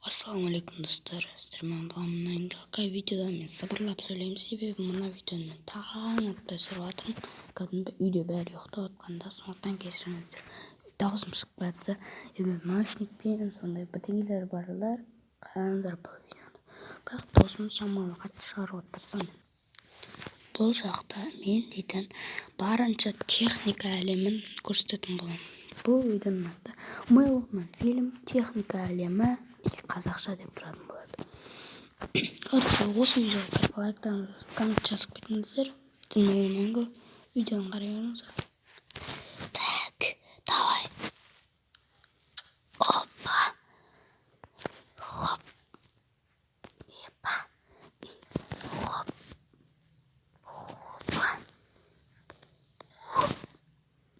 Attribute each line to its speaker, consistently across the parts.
Speaker 1: Ассалаумалейкум достар, сіздермен бағымын айндалқа видеода мен сыбырлап сөйлеймін, себебі мына видеоны мен таң атпай түсіріп жатырмын. Кәдімгі үйде бәрі ұйықтап жатқанда, сондықтан кешіріңіздер. Дауысым шықпай жатса, енді наушникпен сондай бірдеңелер барлар, қараңыздар бұл видеоны. Бірақ даусымды шамалы қатты шығаруға тырысамын. Бұл жақта мен дейтін барынша техника әлемін көрсететін боламын. Бұл видеоның аты майлығынан фильм техника әлемі қазақша деп тұратын болады. Осы видеоға лайктарыңызды коммент жазып кетіңіздер. Одан видеоны қарай беріңіздер. Так, давай. Опа. Хоп. Епа. Хоп. Хопа.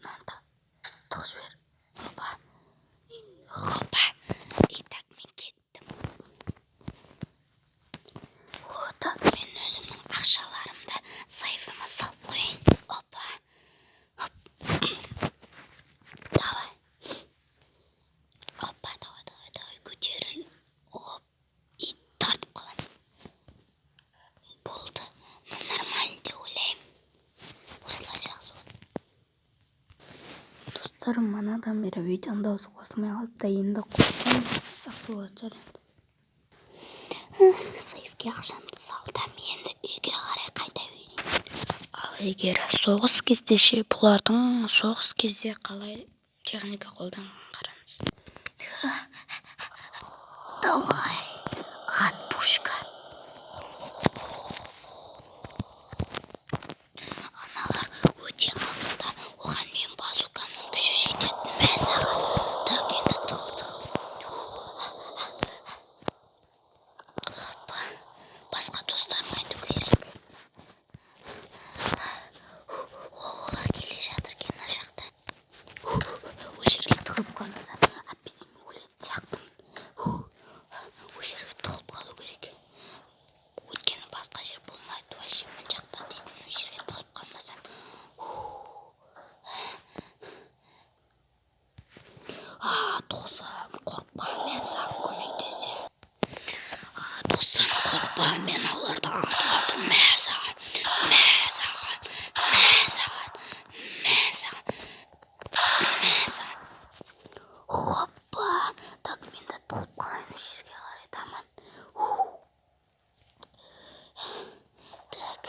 Speaker 1: Надо. Тоз бер. Опа. Хопа. И так мен кеттім. Так мен өзімнің ақшаларымды сайфыма салып қойын. Опа. Хоп. Давай. Опа, давай. Көтеріл. Оп. И тартып қалам. Болды. Ну нормально деп ойлаймын. Осылай жақсы болды. Достарым, манадан бері видеоның дауысы қосылмай қалды да енді қосқан жақсы болады шығар енді. Сейфке ақшамды салдым, енді үйге қарай қайта берейін. Ал егер соғыс кезде ше, бұлардың соғыс кезде қалай техника қолданғанын қараңыз. Давай, от пушка. Аналар өте қалды да, оған мен базукамның күші жететін мәзаға. Так, енді тығыл. Басқа достарыма айту керек. Олар келе жатыр екен мына жақта. Ол жерге тығылып қалмасам, аппетитім өлетін сияқтымын. Ол жерге тығылып қалу керек. Өйткені басқа жер болмайды. Вообще мына жақта дейтін, ол жерге тығылып қалмасам. Досым, қорықпа, мен саған көмектесемін. Достым, қорықпа, мен оларды атып мәзаған. Хоппа, так мен де тығылып қалайын осы жерге қарай таман. Так,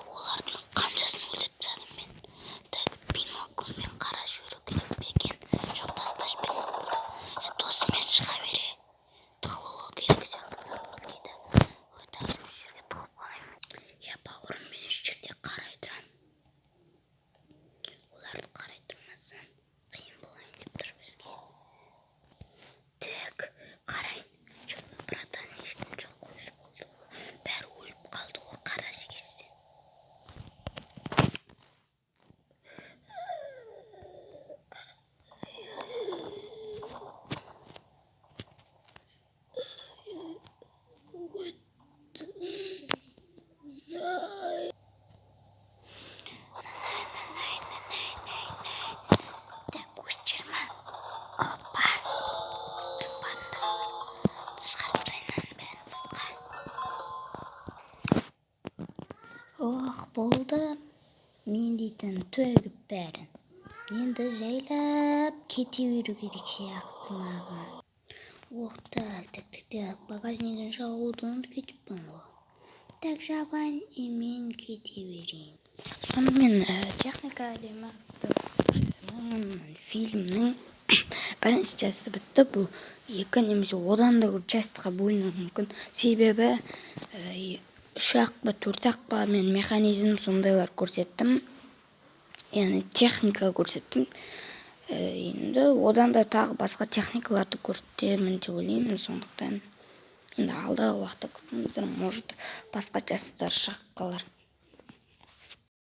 Speaker 1: олардың қаншасын өлтіріп тастадым мен. Так, бинокльмен қара жүру керек пе екен? Жоқ, тасташы бинокльді. Досымен шыға бере. Тығылуы керек сияқты бізге де. Так, осы жерге тығылып қалайын. Бауырым, мен осы жерде қарай тұрам. Оларды қарай тұрмасаң қиын болайын деп тұр бізге. Так, қарайын. Жоқ, братан, ешкім жоқ қойшы болды. Бәрі өліп қалды ғой, қарасы кезде. Так, осы жерме? Опа. Шығарып тастайын бәрін сыртқа. Болды. Мен дейтін төгіп бәрін. Енді жайлап кете беру керек сияқты маған. Так, багажнигін жабудан кетіппін ғой. Так, жабайын, мен кете берейін. Сонымен техника әлемі фильмнің бірінші часті бітті. Бұл екі немесе одан да көп частыға бөлінуі мүмкін. Себебі 3-ақ па 4-ақ па мен механизм сондайлар көрсеттім. Яғни техника көрсеттім. Енді одан да тағы басқа техникаларды көрсетемін деп ойлаймын. Сондықтан енді алдағы уақытта күтіңіздер, может басқа частылар шығып қалар.